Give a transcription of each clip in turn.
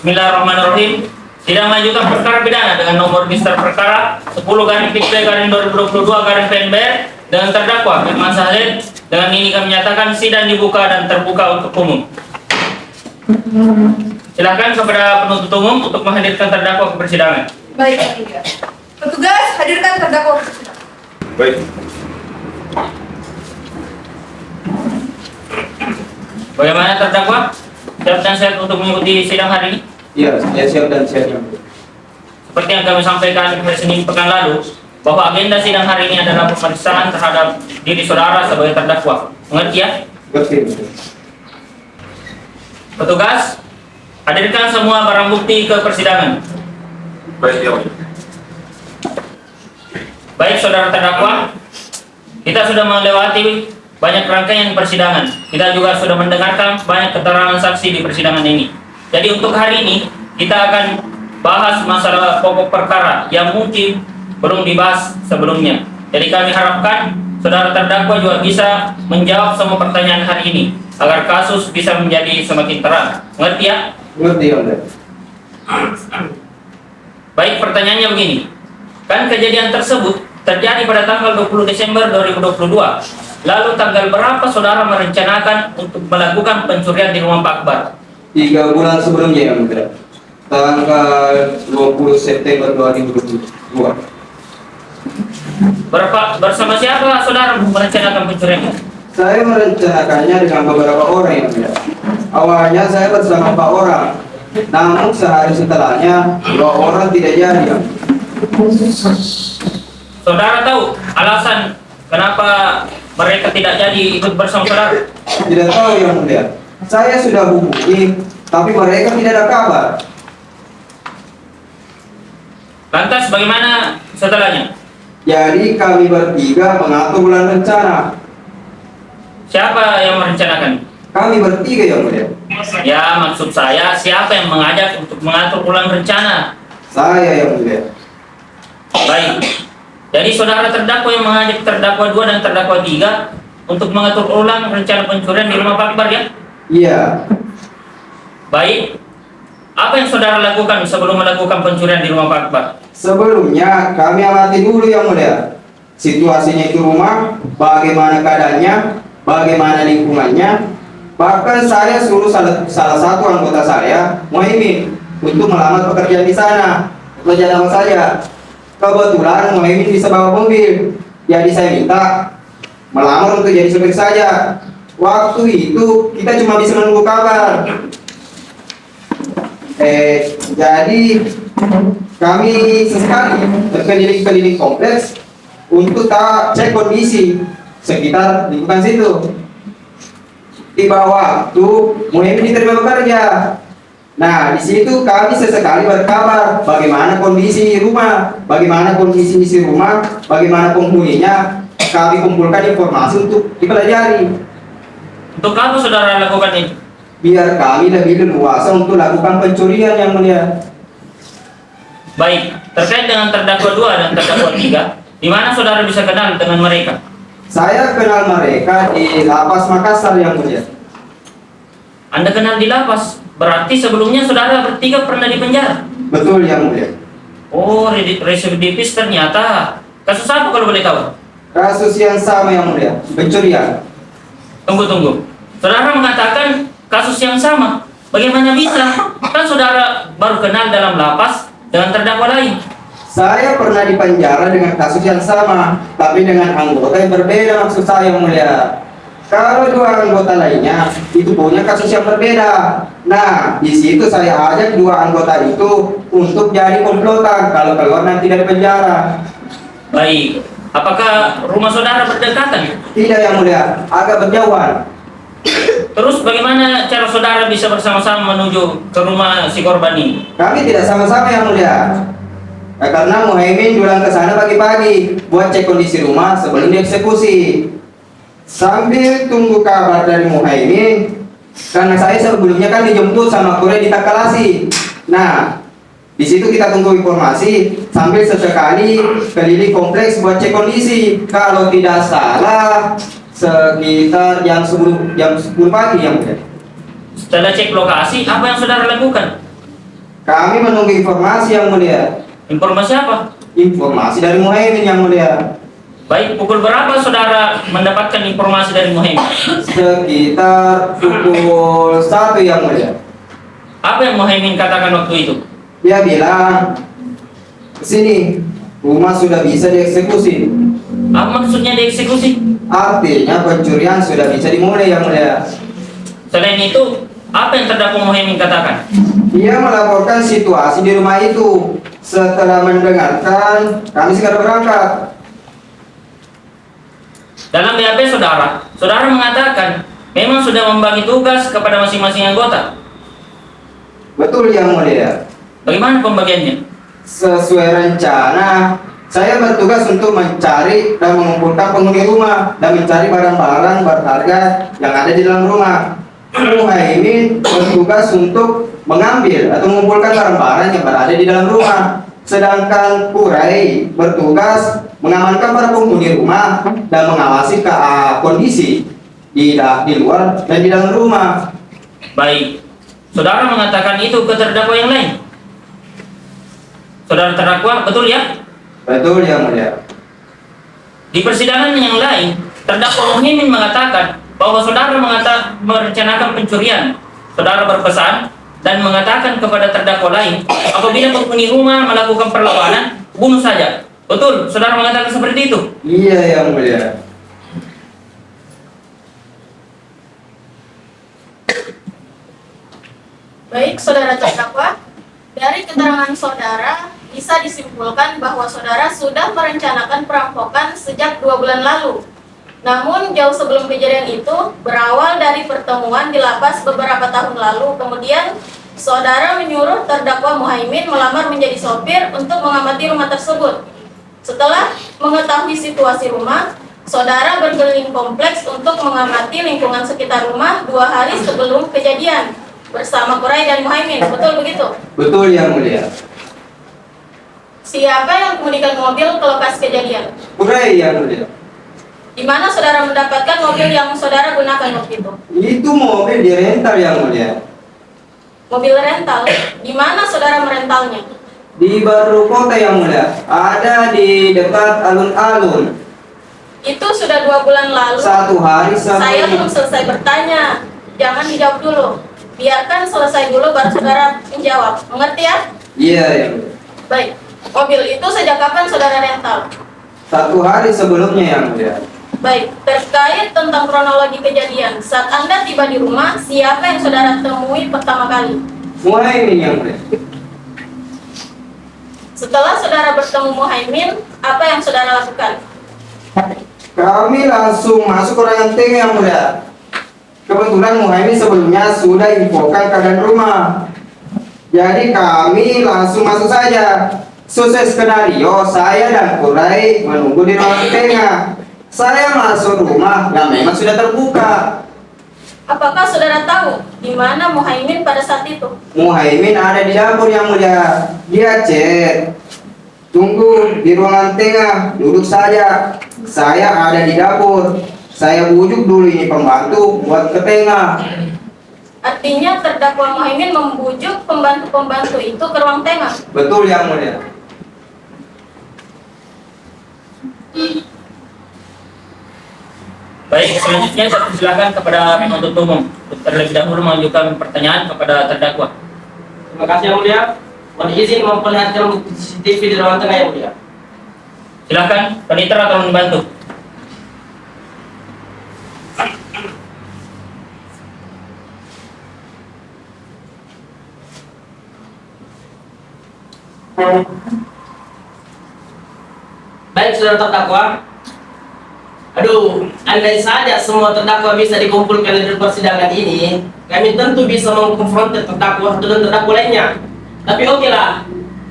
Bismillahirrahmanirrahim. Sidang lanjutan perkara pidana dengan nomor register perkara 10/2022/PNBR dengan terdakwa Firman Sahlin. Dengan ini kami menyatakan sidang dibuka dan terbuka untuk umum. Silakan kepada penuntut umum untuk menghadirkan terdakwa ke persidangan. Baik, petugas hadirkan terdakwa ke persidangan. Baik. Bagaimana terdakwa? Siap dan siap untuk mengikuti sidang hari ini? Iya, saya siap dan siap. Seperti yang kami sampaikan pada Senin pekan lalu, bahwa agenda sidang hari ini adalah pemeriksaan terhadap diri saudara sebagai terdakwa. Mengerti ya? Betul. Petugas, hadirkan semua barang bukti ke persidangan. Baik, ya. Baik saudara terdakwa, kita sudah melewati banyak rangkaian persidangan. Kita juga sudah mendengarkan banyak keterangan saksi di persidangan ini. Jadi untuk hari ini kita akan bahas masalah pokok perkara yang mungkin belum dibahas sebelumnya. Jadi kami harapkan saudara terdakwa juga bisa menjawab semua pertanyaan hari ini agar kasus bisa menjadi semakin terang. Mengerti ya? Mengerti, ya. Baik, pertanyaannya begini. Kan kejadian tersebut terjadi pada tanggal 20 Desember 2022. Lalu tanggal berapa saudara merencanakan untuk melakukan pencurian di rumah Pak Akbar? 3 bulan sebelumnya, yang mulia. Tanggal 20 September 2022. Bersama siapa saudara merencanakan pencurian? Saya merencanakannya dengan beberapa orang, yang mulia. Awalnya saya bersama 4 orang. Namun sehari setelahnya 2 orang tidak jadi. Ya. Saudara tahu alasan kenapa mereka tidak jadi ikut bersama saudara? Tidak tahu, yang mulia. Saya sudah hubungi, tapi mereka tidak ada kabar. Lantas bagaimana setelahnya? Jadi kami bertiga mengatur ulang rencana. Siapa yang merencanakan? Kami bertiga, yang mulia. Ya, maksud saya siapa yang mengajak untuk mengatur ulang rencana? Saya, yang mulia. Baik. Jadi saudara terdakwa yang mengajak terdakwa 2 dan terdakwa 3 untuk mengatur ulang rencana pencurian di rumah Pak Akbar ya? Iya. Baik. Apa yang saudara lakukan sebelum melakukan pencurian di rumah Pak Akbar? Sebelumnya kami amati dulu, yang mulia. Situasinya itu rumah, bagaimana keadaannya, bagaimana lingkungannya. Bahkan saya suruh salah satu anggota saya, Muhaimin, untuk melamar pekerjaan di sana. Pekerjaan nama saya. Kebetulan Muhaimin bisa bawa mobil. Jadi saya minta melamar untuk jadi supir saja. Waktu itu kita cuma bisa menunggu kabar. Jadi kami sesekali berkeliling-keliling kompleks untuk cek kondisi sekitar lingkungan situ. Tiba waktu Muhaimin diterima bekerja. Nah, di situ kami sesekali berkabar bagaimana kondisi rumah, bagaimana kondisi isi rumah, bagaimana penghuninya. Kami kumpulkan informasi untuk dipelajari. Untuk apa saudara lakukan ini? Biar kami lebih leluasa untuk lakukan pencurian, yang mulia. Baik, terkait dengan terdakwa 2 dan terdakwa 3, di mana saudara bisa kenal dengan mereka? Saya kenal mereka di Lapas Makassar, yang mulia. Anda kenal di lapas, berarti sebelumnya saudara bertiga pernah di penjara? Betul, yang mulia. Oh, residivis ternyata. Kasus apa kalau boleh tahu? Kasus yang sama, yang mulia, pencurian. Tunggu. Saudara mengatakan kasus yang sama. Bagaimana bisa? Kan saudara baru kenal dalam lapas dengan terdakwa lain. Saya pernah di penjara dengan kasus yang sama, tapi dengan anggota yang berbeda, maksud saya, yang mulia. Kalau 2 anggota lainnya itu punya kasus yang berbeda. Nah, di situ saya ajak 2 anggota itu untuk jadi komplotan kalau keluar nanti dari penjara. Baik. Apakah rumah saudara berdekatan? Tidak, yang mulia, agak berjauhan. Terus bagaimana cara saudara bisa bersama-sama menuju ke rumah si korban ini? Kami tidak sama-sama, yang mulia. Karena Muhaimin pulang ke sana pagi-pagi buat cek kondisi rumah sebelum dieksekusi. Sambil tunggu kabar dari Muhaimin, karena saya sebelumnya kan dijemput sama Kure di Takalasi. Nah, di situ kita tunggu informasi sambil sesekali keliling kompleks buat cek kondisi. Kalau tidak salah sekitar jam 10 pagi, yang mulia. Setelah cek lokasi, apa yang saudara lakukan? Kami menunggu informasi yang mulia. Informasi apa? Informasi dari Muhaimin yang mulia. Baik, pukul berapa saudara mendapatkan informasi dari Muhaimin? Sekitar pukul 1 yang mulia. Apa yang Muhaimin katakan waktu itu? Dia bilang, sini rumah sudah bisa dieksekusi. Apa maksudnya dieksekusi? Artinya pencurian sudah bisa dimulai yang mulia. Selain itu, apa yang terdakwa Muhaimin katakan? Dia melaporkan situasi di rumah itu. Setelah mendengarkan, kami segera berangkat. Dalam BAP saudara mengatakan memang sudah membagi tugas kepada masing-masing anggota. Betul yang mulia. Bagaimana pembagiannya? Sesuai rencana, saya bertugas untuk mencari dan mengumpulkan penghuni rumah dan mencari barang-barang berharga yang ada di dalam rumah. Muhaimin bertugas untuk mengambil atau mengumpulkan barang-barang yang berada di dalam rumah. Sedangkan Kurai bertugas mengamankan para penghuni rumah dan mengawasi kondisi di luar dan di dalam rumah. Baik, saudara mengatakan itu ke terdakwa yang lain. Saudara terdakwa, betul ya? Betul yang mulia. Di persidangan yang lain, terdakwa Muhaimin mengatakan bahwa saudara merencanakan pencurian. Saudara berpesan dan mengatakan kepada terdakwa lain, apabila penghuni rumah melakukan perlawanan, bunuh saja. Betul, saudara mengatakan seperti itu? Iya yang mulia. Baik, saudara terdakwa, dari keterangan saudara bisa disimpulkan bahwa saudara sudah merencanakan perampokan sejak 2 bulan lalu. Namun jauh sebelum kejadian itu, berawal dari pertemuan di lapas beberapa tahun lalu, kemudian saudara menyuruh terdakwa Muhaimin melamar menjadi sopir untuk mengamati rumah tersebut. Setelah mengetahui situasi rumah, saudara berkeliling kompleks untuk mengamati lingkungan sekitar rumah 2 hari sebelum kejadian bersama Kurai dan Muhaimin. Betul begitu? Betul yang mulia. Siapa yang mengemudikan mobil ke lokasi kejadian? Kurai yang mulia. Di mana saudara mendapatkan mobil yang saudara gunakan waktu itu? Itu mobil dirental yang mulia. Mobil rental. Di mana saudara merentalnya? Di Baru Kota yang mulia. Ada di dekat alun-alun. Itu sudah 2 bulan lalu. 1 hari Saya belum selesai bertanya. Jangan dijawab dulu. Biarkan selesai dulu baru saudara menjawab. Mengerti ya? Iya yang mulia. Baik. Mobil itu sejak kapan saudara rental? 1 hari sebelumnya yang mulia. Baik, terkait tentang kronologi kejadian, saat Anda tiba di rumah, siapa yang saudara temui pertama kali? Muhaimin yang mulia. Setelah saudara bertemu Muhaimin, apa yang saudara lakukan? Kami langsung masuk ke ruangan tengah yang mulia. Kebetulan Muhaimin sebelumnya sudah infokan keadaan rumah. Jadi kami langsung masuk saja. Sesuai skenario, saya dan Kurai menunggu di ruangan tengah. Saya masuk rumah yang memang sudah terbuka. Apakah saudara tahu di mana Muhaimin pada saat itu? Muhaimin ada di dapur yang mulia. Dia chat, tunggu di ruangan tengah, duduk saja. Saya ada di dapur. Saya bujuk dulu ini pembantu buat ke tengah. Artinya terdakwa Muhaimin membujuk pembantu-pembantu itu ke ruang tengah. Betul yang mulia. Baik, selanjutnya saya persilakan kepada penuntut umum untuk terlebih dahulu mengajukan pertanyaan kepada terdakwa. Terima kasih yang mulia. Mohon izin memperlihatkan CCTV di ruangan tengah yang mulia. Silakan, peniter atau membantu. Baik, saudara terdakwa. Aduh, andai saja semua terdakwa bisa dikumpulkan di persidangan ini, kami tentu bisa mengkonfrontir terdakwa dan terdakwa lainnya. Tapi oke lah,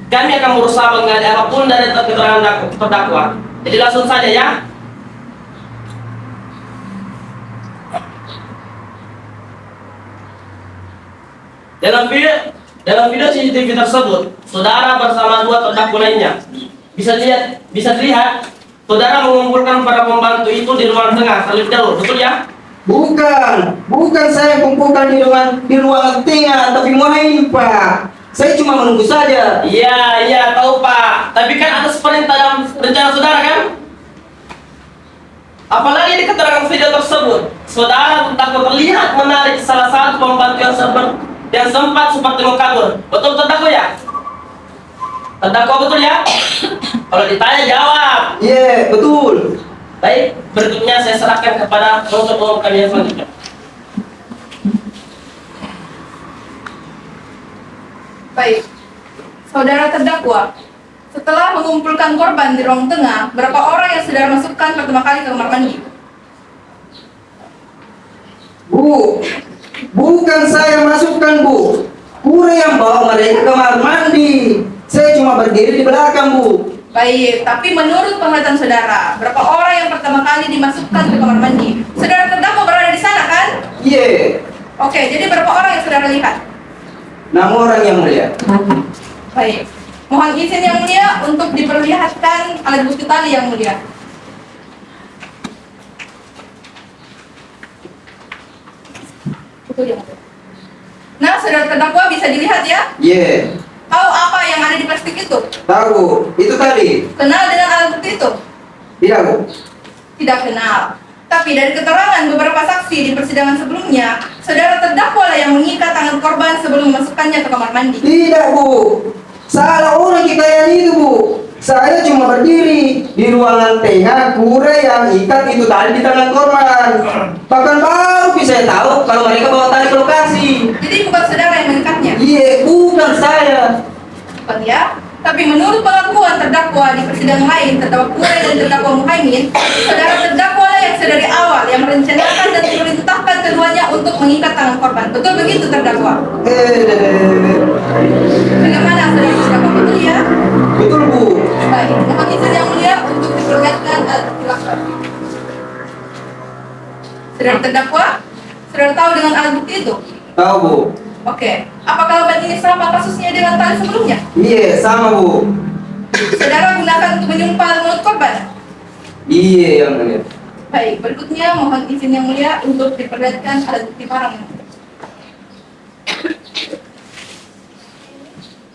kami akan berusaha menggali apapun dari keterangan terdakwa. Jadi langsung saja ya. Dalam video CCTV tersebut, saudara bersama 2 terdakwa lainnya. Bisa dilihat, saudara mengumpulkan para pembantu itu di ruang tengah terlebih dahulu, betul ya? Bukan saya kumpulkan di ruang tengah, tapi Muhaimin Pak. Saya cuma menunggu saja. Iya, tahu Pak. Tapi kan atas perintah dalam rencana saudara kan? Apalagi di keterangan video tersebut, saudara terdakwa terlihat menarik salah satu pembantu yang sempat seperti mau kabur. Betul terdakwa ya? Terdakwa betul ya? Kalau ditanya jawab. Iya, betul. Baik, berikutnya saya serahkan kepada penuntut umum kami yang selanjutnya. Baik, saudara terdakwa, setelah mengumpulkan korban di ruang tengah, berapa orang yang saudara masukkan pertama kali ke kamar mandi? Bu, bukan saya masukkan, Bu. Kure yang bawa mereka ke kamar mandi. Saya cuma berdiri di belakang, Bu. Baik, tapi menurut penglihatan saudara, berapa orang yang pertama kali dimasukkan ke kamar mandi? Saudara terdakwa berada di sana kan? Iya, Oke, jadi berapa orang yang saudara lihat? 6 orang yang mulia. Baik, mohon izin yang mulia untuk diperlihatkan alat bukti tali yang mulia. Betul ya, mulia. Nah, saudara terdakwa bisa dilihat ya? Iya, Tahu apa yang ada di plastik itu? tahu. Itu tadi. Kenal dengan alat bukti itu? Tidak, Bu. Tidak kenal. Tapi dari keterangan beberapa saksi di persidangan sebelumnya, saudara terdakwa lah yang mengikat tangan korban sebelum memasukkannya ke kamar mandi. Tidak, Bu. Salah orang kita yang itu, Bu. Saya cuma berdiri di ruangan tengah, kure yang ikat itu tadi di tangan korban. Bahkan baru bisa saya tahu kalau mereka bawa tali ke lokasi. Jadi bukan saudara yang mengikatnya? Iya, bukan saya. Bukan ya? Tapi menurut pengakuan terdakwa di persidangan lain, terdakwa Kure dan terdakwa Muhaimin, saudara terdakwa lah yang sedari awal yang merencanakan dan memerintahkan keduanya untuk mengikat tangan korban. Betul begitu terdakwa? Bagaimana saudara terdakwa? Betul ya? Betul, Bu. Baik, mohon izin yang mulia untuk diperlihatkan alat bukti lengkap. Saudara terdakwa, saudara tahu dengan alat bukti itu? Tahu, Bu. Oke, apakah obat ini sama kasusnya dengan tali sebelumnya? Iya, sama, Bu. Saudara gunakan untuk menyumpal mulut korban? Iya, yang mulia. Baik, berikutnya mohon izin yang mulia untuk diperlihatkan alat bukti parang.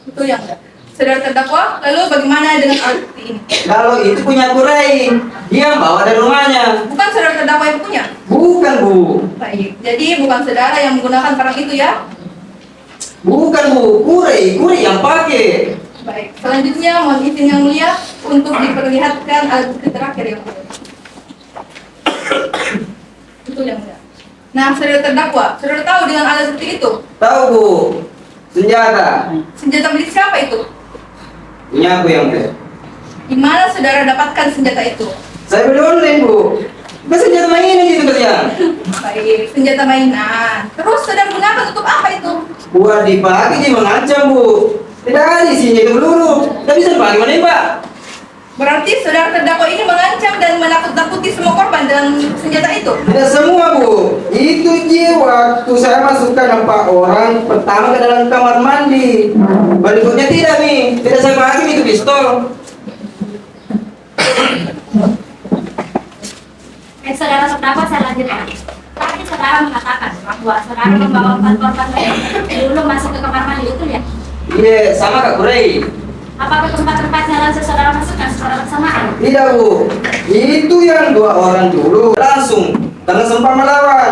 Betul yang mulia. Saudara terdakwa, lalu bagaimana dengan alat bukti ini? Kalau itu punya Kurei, dia bawa dari rumahnya. Bukan saudara terdakwa yang punya? Bukan, Bu. Baik, jadi bukan saudara yang menggunakan parang itu ya? Bukan, Bu. Kurei yang pakai. Baik, selanjutnya mohon izin yang mulia untuk diperlihatkan alat bukti terakhir yang mulia. Betul yang mulia. Nah, saudara terdakwa, saudara tahu dengan alat bukti itu? Tahu, Bu. Senjata. Senjata milik siapa itu? Punya aku yang mulia. Di mana saudara dapatkan senjata itu? Saya beli online, Bu. Bukan senjata mainan gitu kasihan. Baik, senjata mainan. Terus saudara gunakan untuk apa itu? Buat dipakai dia mengancam, Bu. Tidak ada isinya itu peluru. Tidak bisa dipakai mana, Pak? Berarti saudara terdakwa ini mengancam dan menakut-nakuti semua korban dengan senjata itu? Tidak semua, Bu. Itu dia waktu saya masukkan 4 orang pertama ke dalam kamar mandi. Berikutnya tidak, nih. Tidak saya pakai itu pistol. Saudara terdakwa saya lanjutkan. Tadi saudara mengatakan bahwa saudara membawa 4 korban dulu masuk ke kamar mandi itu ya? Iya, sama Kak Kurei. Apakah tempat-tempatnya langsung saudara masukkan secara bersamaan? Tidak, Bu. Itu yang 2 orang dulu langsung karena sempat melawan.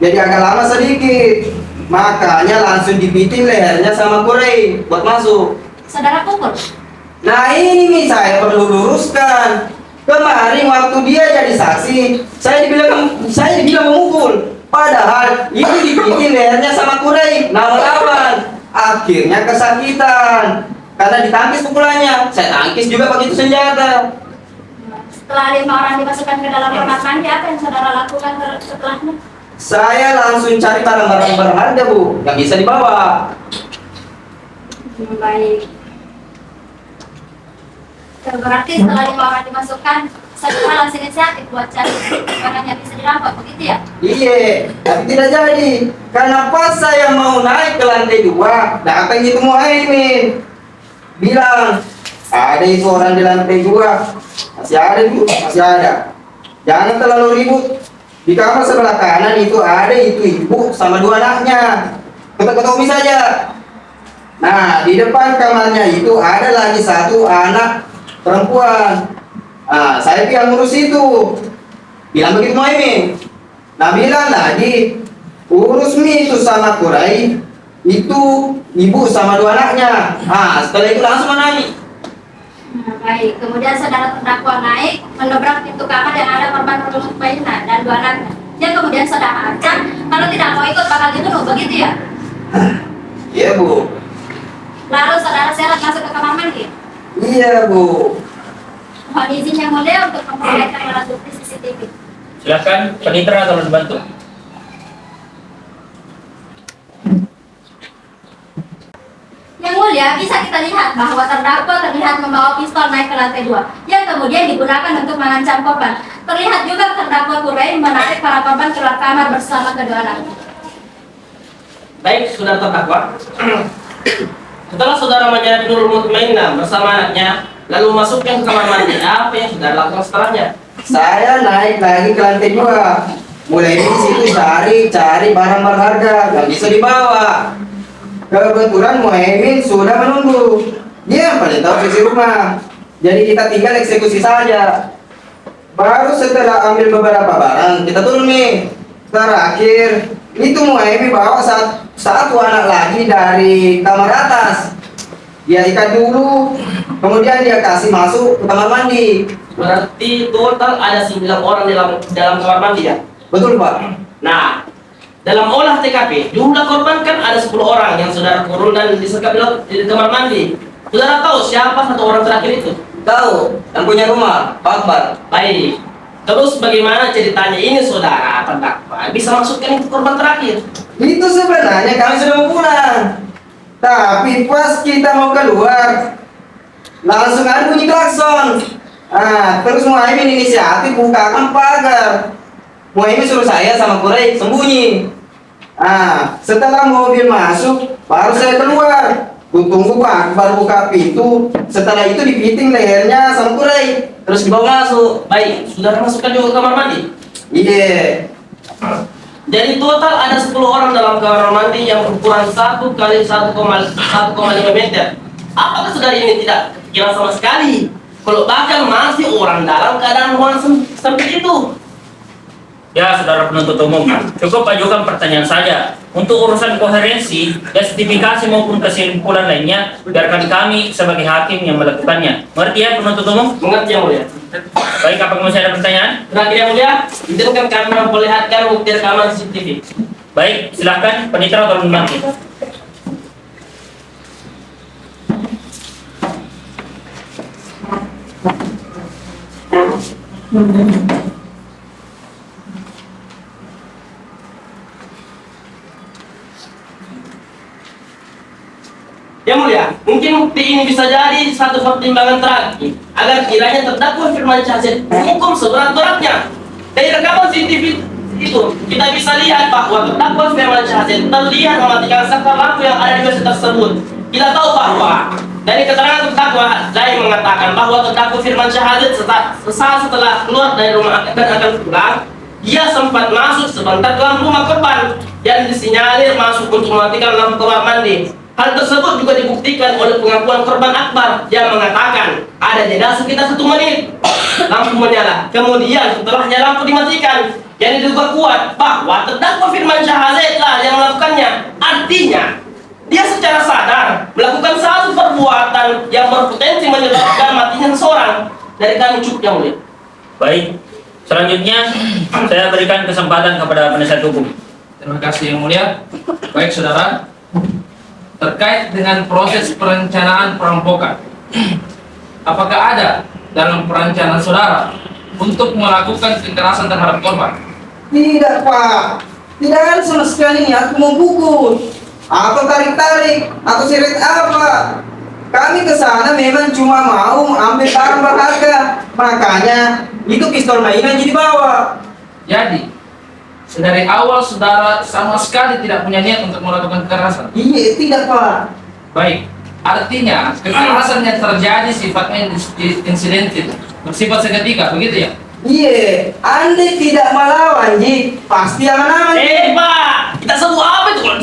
Jadi agak lama sedikit. Makanya langsung dipiting lehernya sama Kurei buat masuk. Saudara pukul? Nah ini nih saya perlu luruskan. Kemarin waktu dia jadi saksi, saya dibilang memukul. Padahal itu dipiting lehernya sama Kurei, nah melawan. Akhirnya kesakitan karena ditangkis pukulannya. Saya tangkis juga pakai itu senjata. Setelah 5 orang dimasukkan ke dalam kamar mandi, apa yang saudara lakukan setelahnya? Saya langsung cari barang-barang berharga, Bu, yang bisa dibawa. Baik. Berarti setelah 5 orang dimasukkan, saudara langsung inisiatif buat cari barang yang bisa dirampok, begitu ya? Iya, tapi tidak jadi. Karena pas saya mau naik ke lantai 2, datang itu Muhaimin. Bilang, ada itu orang di lantai 2. Masih ada, Bu, masih ada. Jangan terlalu ribut. Di kamar sebelah kanan itu ada itu ibu sama 2 anaknya. Ketok-ketok saja. Nah, di depan kamarnya itu ada lagi satu anak perempuan. Nah, saya bilang ngurus itu. Bilang begitu Muhaimin. Nah, bilang lagi, urus mi itu sama Kurai, itu ibu sama dua anaknya. Nah, setelah itu langsung naik. Nah, baik. Kemudian saudara terdakwa naik, mendobrak pintu kamar yang ada korban Nurul Mutmainah dan dua anaknya. Yang kemudian saudara ancam, kalau tidak mau ikut bakal dibunuh, begitu ya? Iya, Bu. Lalu saudara seret masuk ke kamar mandi. Iya, Bu. Mohon izin yang mulia untuk memperlihatkan alat bukti CCTV. Silakan penitra tolong dibantu. Yang mulia, bisa kita lihat bahwa terdakwa terlihat membawa pistol naik ke lantai 2 yang kemudian digunakan untuk mengancam korban. Terlihat juga terdakwa Kurai menarik para korban keluar kamar bersama kedua anaknya. Baik, saudara terdakwa. Setelah saudara menyeret Nurul Mutmainah bersama anaknya, lalu masukkan ke kamar mandi, apa yang saudara lakukan setelahnya? Saya naik lagi ke lantai 2. Mulai di situ cari barang berharga yang bisa dibawa. Kebetulan Muhaimin sudah menunggu. Dia yang paling tahu isi rumah. Jadi kita tinggal eksekusi saja. Baru setelah ambil beberapa barang, kita turun nih. Terakhir, itu Muhaimin bawa satu anak lagi dari kamar atas. Dia ikat dulu, kemudian dia kasih masuk ke kamar mandi. Berarti total ada 9 orang dalam kamar mandi ya? Betul, Pak. Nah, dalam olah TKP, jumlah korban kan ada 10 orang yang saudara kurung dan disekap di kamar mandi. Saudara tahu siapa satu orang terakhir itu? Tahu, yang punya rumah, Pak Akbar. Baik. Terus bagaimana ceritanya ini saudara terdakwa bisa masukkan itu korban terakhir? Itu sebenarnya kami sudah mau pulang. Tapi pas kita mau keluar, langsung ada bunyi klakson. Terus Muhaimin inisiatif bukakan pagar. Muhaimin suruh saya sama Kurai sembunyi. Setelah mobil masuk, baru saya keluar. Kutunggu Pak Akbar buka pintu. Setelah itu dipiting lehernya sama Kurai, terus dibawa masuk. Baik, saudara masukkan juga ke kamar mandi? Iya. Jadi total ada 10 orang dalam kamar mandi yang berukuran 1 kali 1,5 meter. Apakah saudara ini tidak kepikiran sama sekali? Kalau bahkan masih orang dalam keadaan ruangan sempit itu. Ya, saudara penuntut umum, cukup ajukan pertanyaan saja. Untuk urusan koherensi, justifikasi maupun kesimpulan lainnya, biarkan kami sebagai hakim yang melakukannya. Mengerti ya penuntut umum? Mengerti yang mulia? Baik, apakah masih ada pertanyaan? Terakhir yang mulia, izinkan kami memperlihatkan bukti rekaman CCTV. Baik, silahkan penitra tolong membantu. Yang mulia, mungkin bukti ini bisa jadi satu pertimbangan terakhir agar kiranya terdakwa Firman Syahzed dihukum seberat-beratnya. Dari rekaman CCTV itu, kita bisa lihat bahwa terdakwa Firman Syahzed terlihat mematikan saklar lampu yang ada di WC tersebut. Kita tahu bahwa dari keterangan terdakwa, Zai mengatakan bahwa terdakwa Firman Syahzed sesaat setelah keluar dari rumah dan akan pulang, dia sempat masuk sebentar ke dalam rumah korban yang disinyalir masuk untuk mematikan lampu kamar mandi. Hal tersebut juga dibuktikan oleh pengakuan korban Akbar yang mengatakan ada jeda sekitar 1 menit lampu menyala. Kemudian setelahnya lampu dimatikan. Yang diduga kuat bahwa terdakwa Firman Syahzed lah yang melakukannya. Artinya dia secara sadar melakukan satu perbuatan yang berpotensi menyebabkan matinya seseorang. Dari kami cukup yang mulia. Baik, selanjutnya saya berikan kesempatan kepada penasihat hukum. Terima kasih yang mulia. Baik saudara, terkait dengan proses perencanaan perampokan, apakah ada dalam perencanaan saudara untuk melakukan kekerasan terhadap korban? Tidak, Pak. Tidak ada sama sekali nih aku mau pukul atau tarik-tarik atau seret apa. Kami ke sana memang cuma mau ambil barang berharga. Makanya itu pistol mainan jadi bawa. Jadi dari awal saudara sama sekali tidak punya niat untuk melakukan kekerasan. Iya, tidak, Pak. Baik, artinya kekerasan yang terjadi sifatnya insidentil, bersifat seketika, begitu ya? Iya, Anda tidak melawan, Ji. Pasti aman-aman. Pak, kita sebut apa itu kalau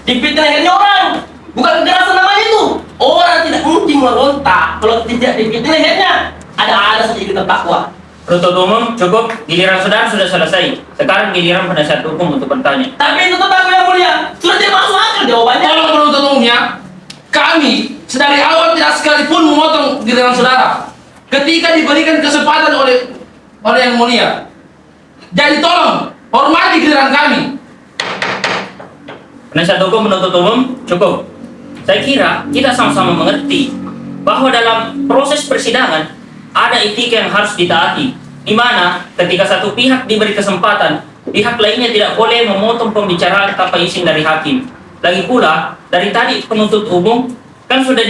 dipitnah lehernya orang? Bukan kekerasan namanya itu. seperti meronta kalau tidak diikuti lehernya. Ada saja kita terdakwa. Penuntut umum cukup, giliran saudara sudah selesai. Sekarang giliran penasihat hukum untuk bertanya. Tapi itu terdakwa yang mulia, sudah tidak masuk akal jawabannya. Tolong penuntut umumnya, kami sedari awal tidak sekalipun memotong giliran saudara ketika diberikan kesempatan oleh yang mulia. Jadi tolong hormati giliran kami. Penasihat hukum menuntut umum cukup. Saya kira kita sama-sama mengerti bahwa dalam proses persidangan ada etika yang harus ditaati, di mana ketika satu pihak diberi kesempatan, pihak lainnya tidak boleh memotong pembicaraan tanpa izin dari hakim. Lagi pula, dari tadi penuntut umum kan sudah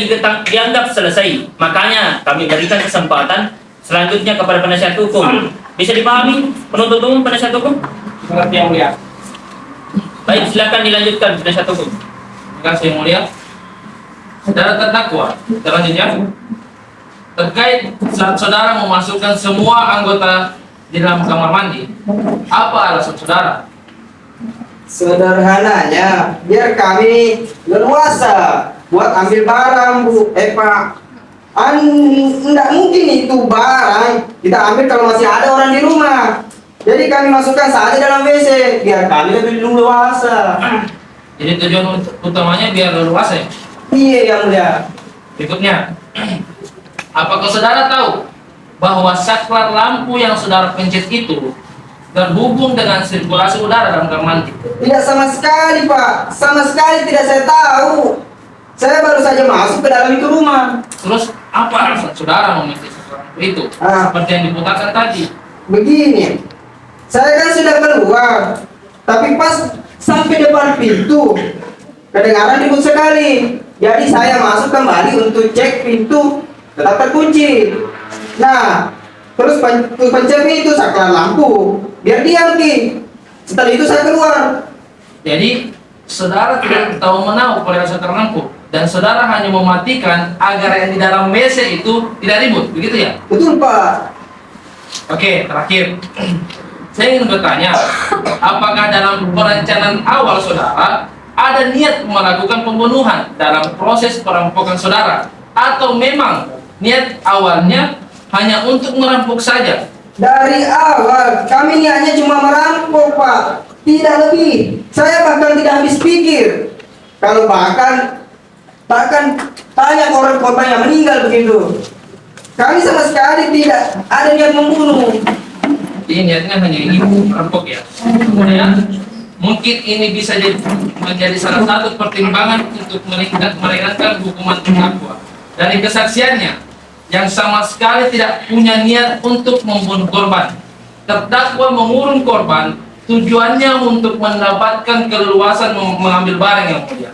dianggap selesai, makanya kami berikan kesempatan selanjutnya kepada penasihat hukum. Bisa dipahami penuntut umum, penasihat hukum? Terima kasih yang mulia. Baik, silakan dilanjutkan penasihat hukum. Terima kasih yang mulia. Saudara terdakwa, selanjutnya terkait saat saudara memasukkan semua anggota di dalam kamar mandi, apa alasan saudara? Sederhananya, biar kami leluasa buat ambil barang, Bu. Pak, enggak mungkin itu barang kita ambil kalau masih ada orang di rumah. Jadi kami masukkan saja dalam WC, biar kami lebih leluasa. Jadi tujuan utamanya biar leluasa ya? Iya, yang mulia. Berikutnya, apakah saudara tahu bahwa saklar lampu yang saudara pencet itu terhubung dengan sirkulasi udara dalam kamar mandi? Tidak sama sekali, Pak. Sama sekali tidak saya tahu. Saya baru saja masuk ke dalam itu rumah. Terus apa alasan saudara memiliki saklar lampu itu? Seperti yang diputarkan tadi. Begini, saya kan sudah keluar, tapi pas sampai depan pintu, kedengaran ribut sekali. Jadi saya masuk kembali untuk cek pintu, tetap terkunci. Nah, terus pencet itu saklar lampu, biar diam, Ki. Setelah itu saya keluar. Jadi saudara tidak tahu menahu pada saklar lampu dan saudara hanya mematikan agar yang di dalam WC itu tidak ribut, begitu ya? Betul, Pak. Oke, terakhir. Saya ingin bertanya, apakah dalam perencanaan awal saudara ada niat melakukan pembunuhan dalam proses perampokan saudara? Atau memang niat awalnya hanya untuk merampok saja? Dari awal, kami niatnya cuma merampok, Pak. Tidak lebih. Saya bahkan tidak habis pikir. Kalau bahkan banyak orang korban yang meninggal begitu. Kami sama sekali tidak ada niat membunuh. Jadi niatnya hanya ingin merampok ya. Kemudian mungkin ini bisa menjadi salah satu pertimbangan untuk meringankan hukuman terdakwa. Dari kesaksiannya yang sama sekali tidak punya niat untuk membunuh korban, terdakwa mengurung korban tujuannya untuk mendapatkan keleluasan mengambil barang yang mulia.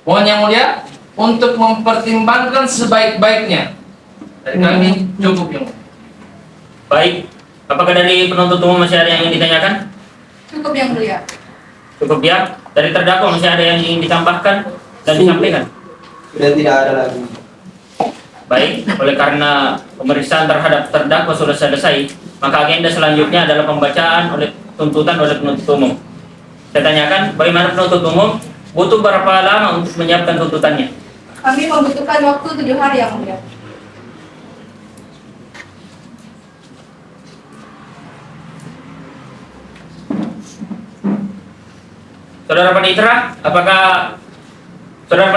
Mohon yang mulia untuk mempertimbangkan sebaik-baiknya. Dari kami cukup yang mulia. Baik, apakah dari penuntut umum masih ada yang ingin ditanyakan? Cukup, yang mulia. Cukup ya. Dari terdakwa masih ada yang ingin ditambahkan dan disampaikan? Sudah tidak ada lagi. Baik, oleh karena pemeriksaan terhadap terdakwa sudah selesai, maka agenda selanjutnya adalah pembacaan oleh tuntutan oleh penuntut umum. Saya tanyakan, bagaimana penuntut umum butuh berapa lama untuk menyiapkan tuntutannya? Kami membutuhkan waktu 7 hari, yang mulia. Saudara Panitera, apakah saudara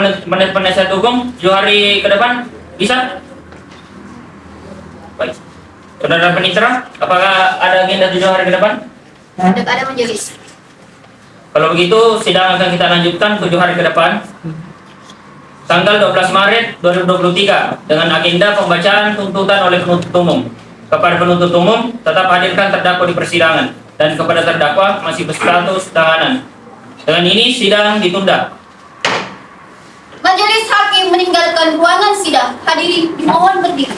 penasihat hukum 7 hari ke depan bisa? Baik. Saudara Panitera, apakah ada agenda 7 hari ke depan? Tidak ada majelis. Kalau begitu, sidang akan kita lanjutkan 7 hari ke depan. Tanggal 12 Maret 2023 dengan agenda pembacaan tuntutan oleh penuntut umum. Kepada penuntut umum, tetap hadirkan terdakwa di persidangan, dan kepada terdakwa masih berstatus tahanan. Dengan ini sidang ditunda. Majelis hakim meninggalkan ruangan sidang. Hadirin dimohon berdiri.